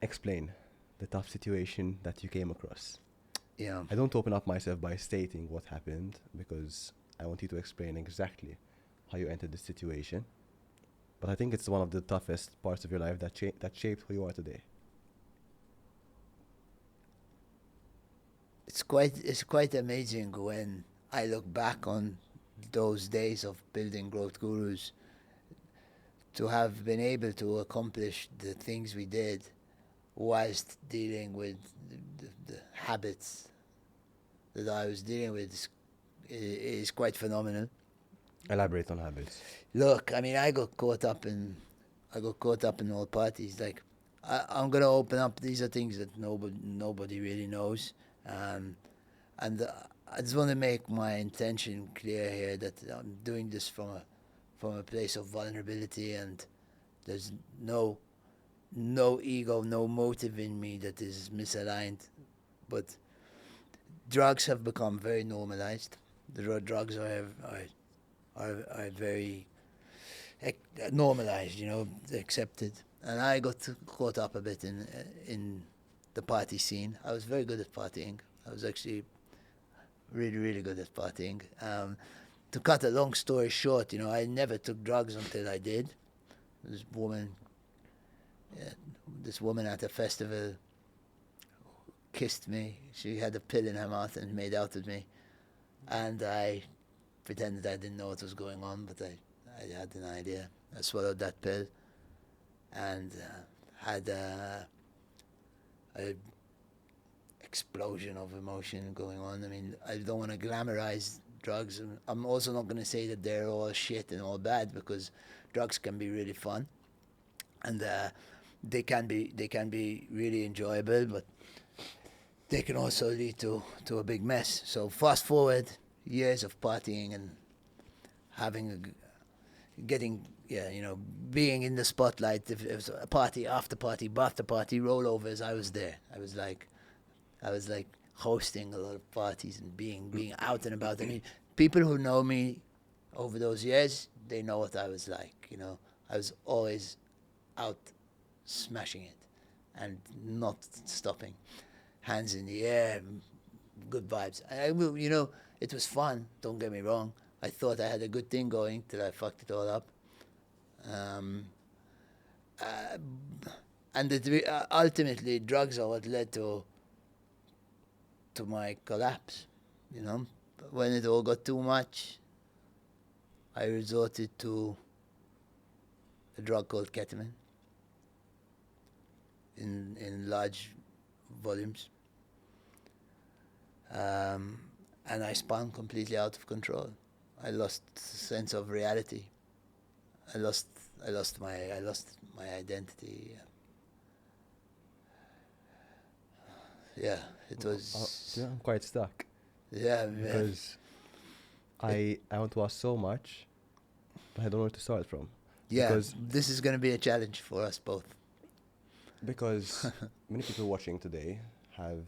explain the tough situation that you came across. Yeah. I don't open up myself by stating what happened because I want you to explain exactly how you entered this situation. But I think it's one of the toughest parts of your life that shaped who you are today. It's quite amazing when I look back on those days of building Growth Gurus, to have been able to accomplish the things we did whilst dealing with the habits that I was dealing with is quite phenomenal. Elaborate on habits. Look, I mean, I got caught up in all parties. Like, I'm gonna open up. These are things that nobody really knows, and I just want to make my intention clear here that I'm doing this from a place of vulnerability, and there's no ego, no motive in me that is misaligned. But drugs have become very normalized. The drugs are very normalized, accepted. And I got caught up a bit in the party scene. I was very good at partying. I was actually really, really good at partying. To cut a long story short, I never took drugs until I did. This woman at a festival kissed me. She had a pill in her mouth and made out with me. And I pretended I didn't know what was going on, but I had an idea. I swallowed that pill and had a explosion of emotion going on. I mean, I don't want to glamorize drugs. I'm also not going to say that they're all shit and all bad, because drugs can be really fun, and they can be really enjoyable, but they can also lead to a big mess. So fast forward years of partying and being in the spotlight. If it was a party, after party, birthday party, rollovers, I was there. I was like hosting a lot of parties and being out and about. I mean, people who know me over those years, they know what I was like. I was always out smashing it and not stopping. Hands in the air, good vibes. It was fun, don't get me wrong. I thought I had a good thing going till I fucked it all up. And ultimately, drugs are what led to my collapse. When it all got too much, I resorted to a drug called ketamine in large volumes. And I spun completely out of control. I lost sense of reality. I lost my identity. Yeah, it was. I'm quite stuck. Yeah, because I want to ask so much, but I don't know where to start from. Yeah, because this is going to be a challenge for us both. Because many people watching today have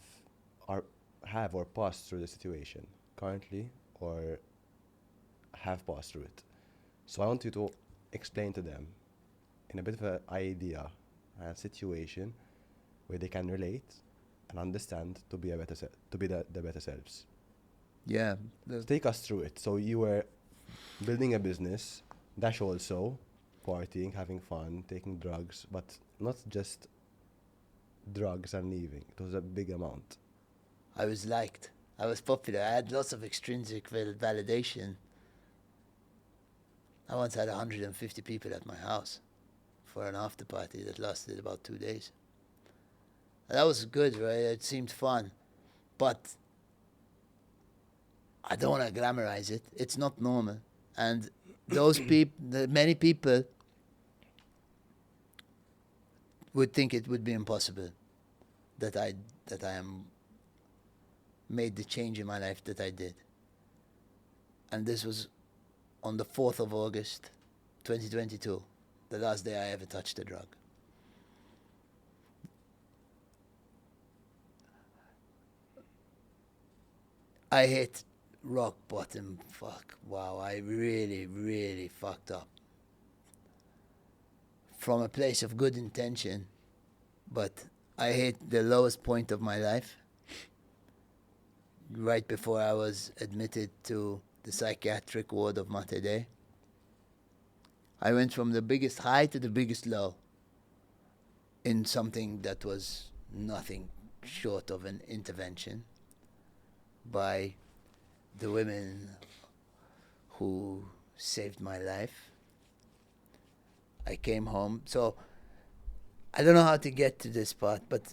or passed through the situation currently, or have passed through it. So I want you to explain to them in a bit of an idea, a situation where they can relate and understand to be the better selves. Yeah. Take us through it. So you were building a business, dash also partying, having fun, taking drugs, but not just drugs and leaving. It was a big amount. I was liked. I was popular. I had lots of extrinsic validation. I once had 150 people at my house for an after party that lasted about 2 days. And that was good, right? It seemed fun. But I don't want to glamorize it. It's not normal. And those people, many people would think it would be impossible that I am made the change in my life that I did. And this was on the 4th of August, 2022, the last day I ever touched a drug. I hit rock bottom. Fuck, wow, I really, really fucked up. From a place of good intention, but I hit the lowest point of my life right before I was admitted to the psychiatric ward of Mater Dei. I went from the biggest high to the biggest low in something that was nothing short of an intervention by the women who saved my life. I came home. So I don't know how to get to this part, but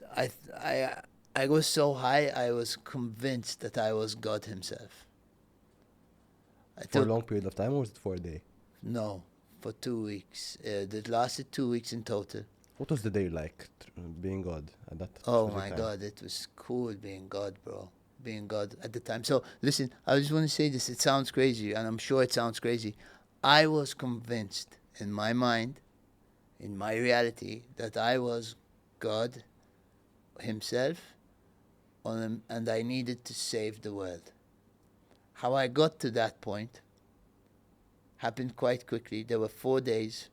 I was so high, I was convinced that I was God himself. For a long period of time, or was it for a day? No, for 2 weeks. It lasted 2 weeks in total. What was the day like, being God at that Oh specific my time? God, it was cool being God, bro. Being God at the time. So listen, I just want to say this. It sounds crazy, and I'm sure it sounds crazy. I was convinced in my mind, in my reality, that I was God himself, and I needed to save the world. How I got to that point happened quite quickly. There were 4 days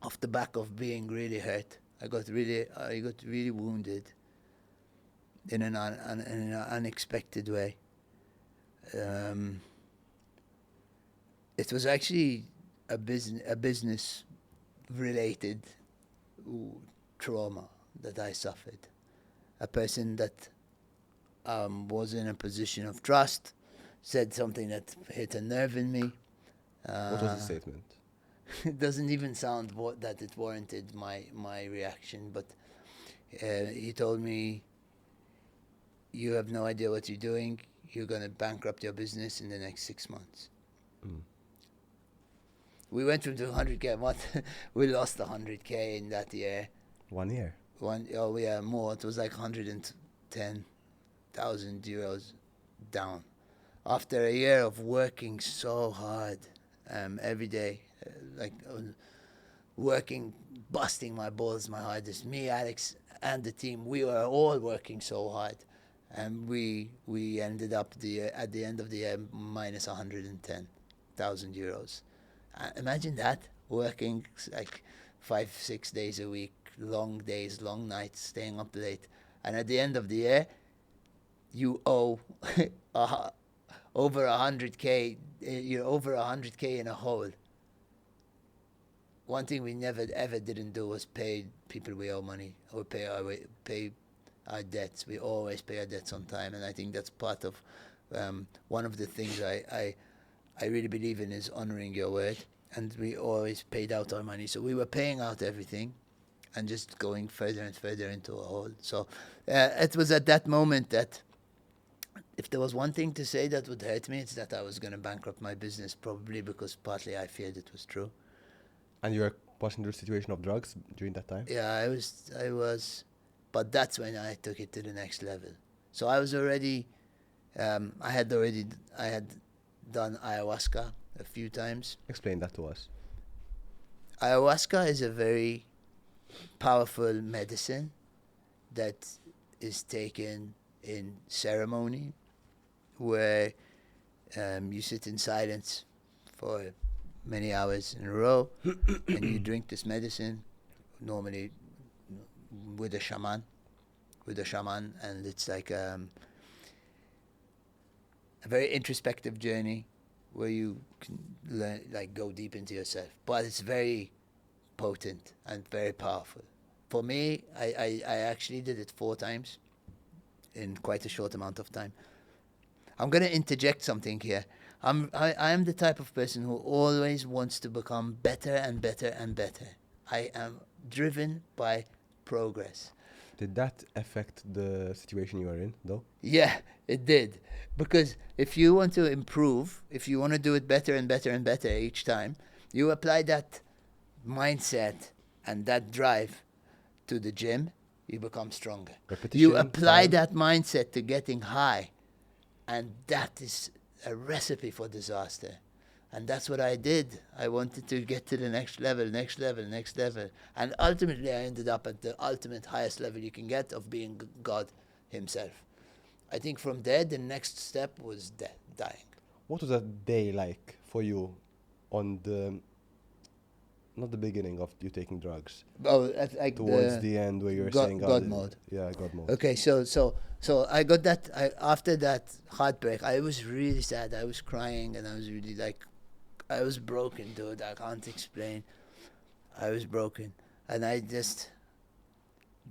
off the back of being really hurt. I got really wounded in an unexpected way. It was actually a business related trauma that I suffered. A person that was in a position of trust said something that hit a nerve in me. What was the statement? It doesn't even sound that it warranted my reaction, but he told me, "You have no idea what you're doing. You're going to bankrupt your business in the next 6 months." Mm. We went from 200K. We lost 100K in that year. 1 year? Oh yeah, more. It was like 110,000 euros down. After a year of working so hard, every day, working, busting my balls, my hardest. Me, Alex, and the team, we were all working so hard, and we ended up at the end of the year minus 110,000 euros. Imagine that, working like 5-6 days a week, long days, long nights, staying up late, and at the end of the year, you owe over 100K. You're over 100K in a hole. One thing we never ever didn't do was pay people we owe money or pay our debts. We always pay our debts on time, and I think that's part of one of the things I really believe in is honoring your word. And we always paid out our money, so we were paying out everything, and just going further and further into a hole. So it was at that moment that, if there was one thing to say that would hurt me, it's that I was going to bankrupt my business, probably because partly I feared it was true. And you were passing through a situation of drugs during that time? Yeah, I was, but that's when I took it to the next level. So I was already, I had done ayahuasca a few times. Explain that to us. Ayahuasca is a very powerful medicine that is taken in ceremony, where you sit in silence for many hours in a row and you drink this medicine, normally with a shaman, and it's like a very introspective journey where you can learn, like, go deep into yourself, but it's very potent and very powerful. For me, I actually did it 4 times in quite a short amount of time. I'm going to interject something here. I am the type of person who always wants to become better and better and better. I am driven by progress. Did that affect the situation you were in, though? Yeah, it did. Because if you want to improve, if you want to do it better and better and better each time, you apply that mindset and that drive to the gym, you become stronger. Repetition, You apply time. that mindset to getting high, and that is a recipe for disaster. And that's what I did. I wanted to get to the next level. And ultimately, I ended up at the ultimate highest level you can get of being God himself. I think from there, the next step was dying. What was that day like for you on the not the beginning of you taking drugs. Oh, that's like Towards the end where you're saying God mode. Yeah, God mode. Okay, so I got that. After that heartbreak, I was really sad. I was crying, and I was really like, I was broken, dude. I can't explain. I was broken, and I just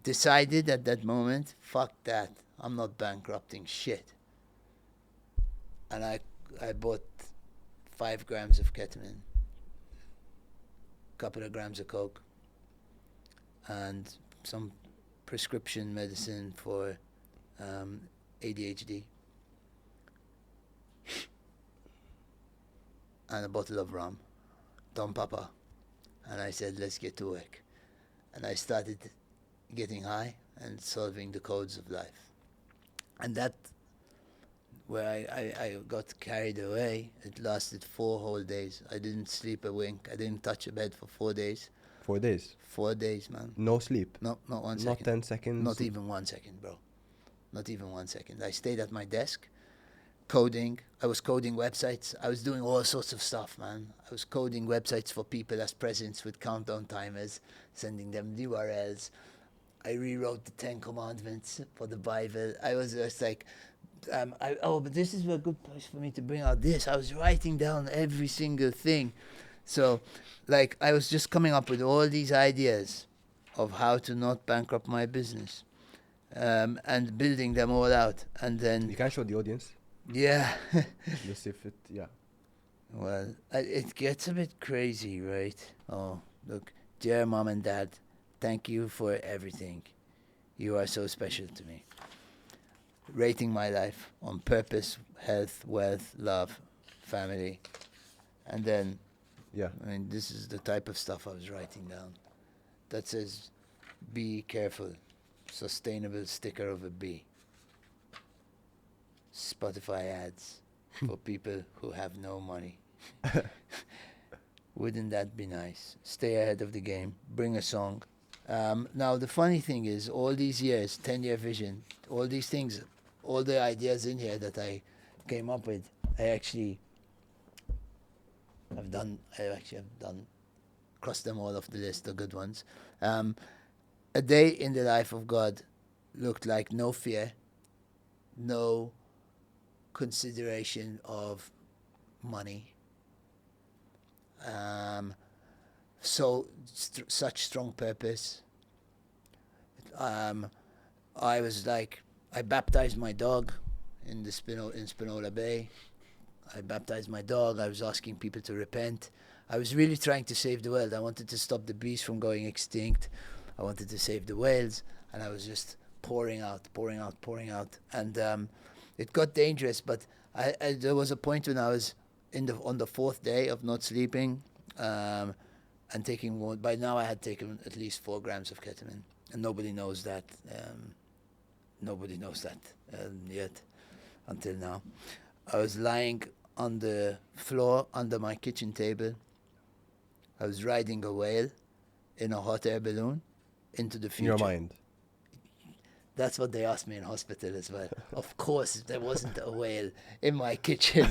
decided at that moment, fuck that. I'm not bankrupting shit. And I bought 5 grams of ketamine, couple of grams of coke, and some prescription medicine for ADHD, and a bottle of rum, Don Papa. And I said, let's get to work. And I started getting high and solving the codes of life. And that, where I got carried away, it lasted 4 whole days. I didn't sleep a wink. I didn't touch a bed for 4 days. 4 days? 4 days, man. No sleep? No, not 1 second. Not 10 seconds? Not even 1 second, bro. Not even 1 second. I stayed at my desk, coding. I was coding websites. I was doing all sorts of stuff, man. I was coding websites for people as presents with countdown timers, sending them URLs. I rewrote the 10 Commandments for the Bible. I was just like, but this is a good place for me to bring out this. I was writing down every single thing. So, like, I was just coming up with all these ideas of how to not bankrupt my business, and building them all out. And then... You can show the audience. Yeah. Just if it, yeah. Well, it gets a bit crazy, right? Oh, look, dear mom and dad, thank you for everything. You are so special to me. Rating my life on purpose, health, wealth, love, family. And then, Yeah. I mean, this is the type of stuff I was writing down. That says, be careful. Sustainable sticker of a bee. Spotify ads for people who have no money. Wouldn't that be nice? Stay ahead of the game. Bring a song. Now, the funny thing is, all these years, 10-year vision, all these things, all the ideas in here that I came up with, I actually have done, crossed them all off the list, the good ones. A day in the life of God looked like no fear, no consideration of money. Such strong purpose. I was like, I baptized my dog in Spinola Bay. I baptized my dog. I was asking people to repent. I was really trying to save the world. I wanted to stop the bees from going extinct. I wanted to save the whales, and I was just pouring out. And it got dangerous, but there was a point when I was on the 4th day of not sleeping, and taking one. By now I had taken at least 4 grams of ketamine, and nobody knows that. Yet, until now. I was lying on the floor under my kitchen table. I was riding a whale in a hot air balloon into the future. In your mind. That's what they asked me in hospital as well. Of course, there wasn't a whale in my kitchen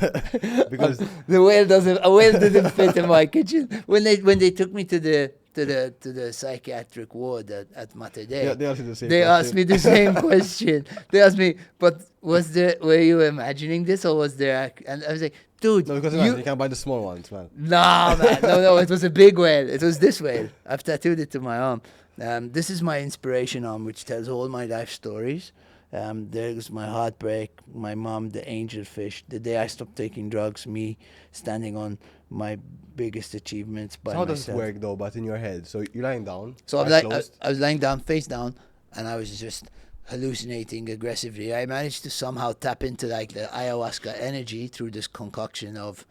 Because a whale didn't fit in my kitchen. When they took me to the psychiatric ward at Mater Dei, yeah, they asked you the same they question. asked me the same question. They asked me, but were you imagining this, or was there? And I was like, dude, No, because you can't buy the small ones, man. no, man, no, it was a big whale. It was this whale. I've tattooed it to my arm. This is my inspiration arm, which tells all my life stories. There's my heartbreak, my mom, the angelfish, the day I stopped taking drugs, me standing on my biggest achievements by So how myself. does it work though, but in your head? So you're lying down. So eyes I was lying down, face down, and I was just hallucinating aggressively. I managed to somehow tap into like the ayahuasca energy through this concoction of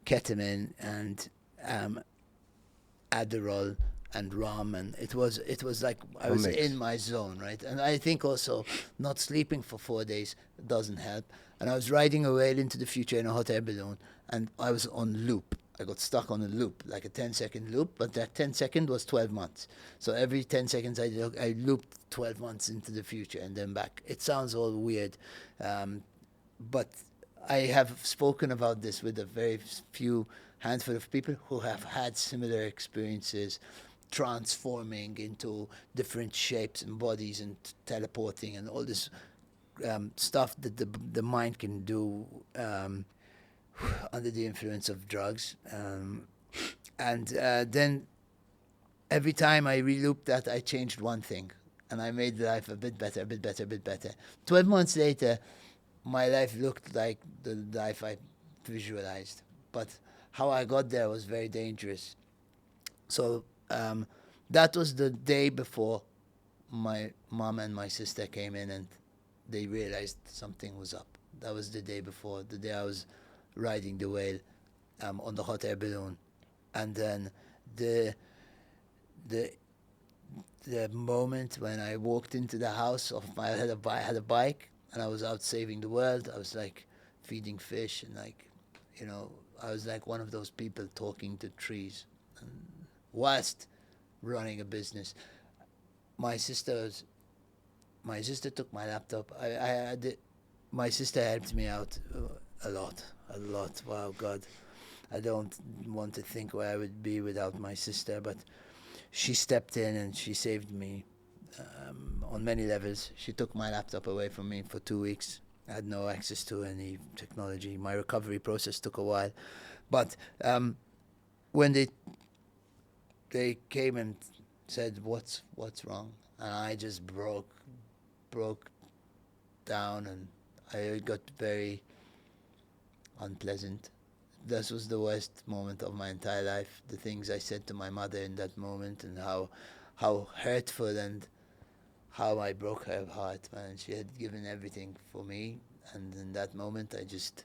ketamine and Adderall and rum, and it was like I was in my zone, right? And I think also not sleeping for 4 days doesn't help. And I was riding a whale into the future in a hot air balloon, and I was on loop. I got stuck on a loop, like a 10-second loop, but that 10-second was 12 months. So every 10 seconds I looped 12 months into the future and then back. It sounds all weird, but I have spoken about this with a very few handful of people who have had similar experiences, transforming into different shapes and bodies and teleporting and all this stuff that the mind can do under the influence of drugs. And then every time I relooped that, I changed one thing. And I made life a bit better, a bit better, a bit better. 12 months later, my life looked like the life I visualized. But how I got there was very dangerous. So that was the day before my mom and my sister came in and they realized something was up. That was the day before, the day I was riding the whale on the hot air balloon. And then the moment when I walked into the house I had a bike and I was out saving the world. I was like feeding fish and like, you know, I was like one of those people talking to trees and whilst running a business. My sister took my laptop. My sister helped me out a lot. Wow, God. I don't want to think where I would be without my sister, but she stepped in and she saved me on many levels. She took my laptop away from me for 2 weeks. I had no access to any technology. My recovery process took a while. But when they came and said, what's wrong? And I just broke down and I got very unpleasant. This was the worst moment of my entire life. The things I said to my mother in that moment and how hurtful and how I broke her heart, man. She had given everything for me, and in that moment I just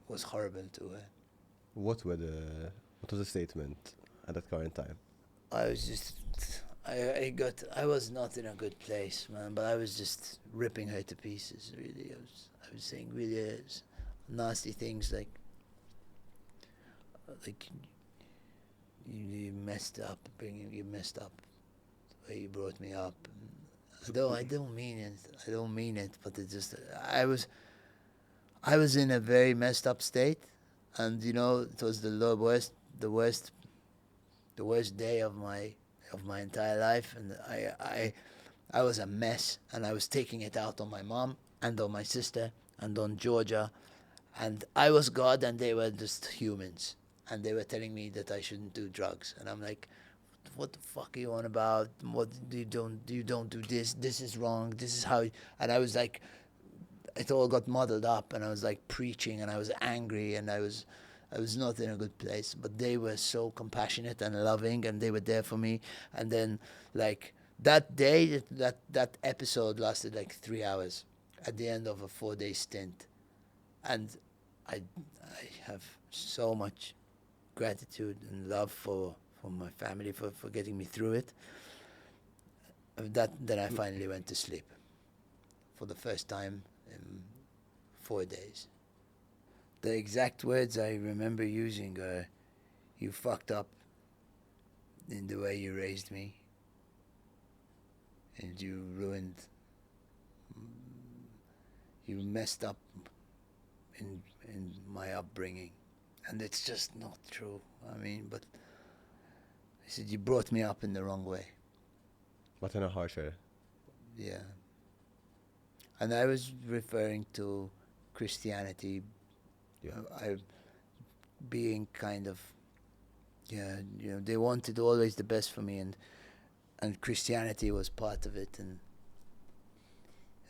was horrible to her. What was the statement at that current time? I was not in a good place, man, but I was just ripping her to pieces, really. I was saying really nasty things like you messed up, you messed up the way you brought me up. I don't mean it, but it just, I was in a very messed up state, and you know, it was the worst day of my entire life, and I was a mess, and I was taking it out on my mom and on my sister and on Georgia, and I was God and they were just humans, and they were telling me that I shouldn't do drugs, and I'm like, what the fuck are you on about? What you don't do this. This is wrong. This is how. And I was like, it all got muddled up, and I was like preaching, and I was angry, and I was not in a good place. But they were so compassionate and loving, and they were there for me. And then, like that day, that episode lasted like 3 hours at the end of a 4-day stint, and I have so much gratitude and love for my family for getting me through it. Then I finally went to sleep for the first time in 4 days. The exact words I remember using are, "You fucked up in the way you raised me, and you messed up in my upbringing." And it's just not true. I mean, but I said, you brought me up in the wrong way. But in a harsher. Yeah. And I was referring to Christianity. I being kind of, they wanted always the best for me, and Christianity was part of it, and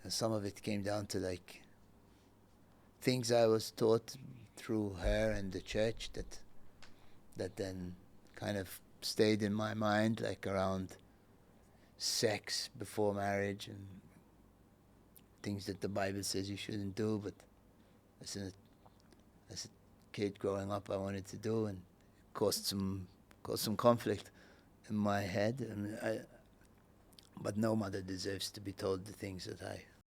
some of it came down to like things I was taught through her and the church that then kind of stayed in my mind, like around sex before marriage and things that the Bible says you shouldn't do, but as a kid growing up I wanted to do, and caused some conflict in my head, and but no mother deserves to be told the things that I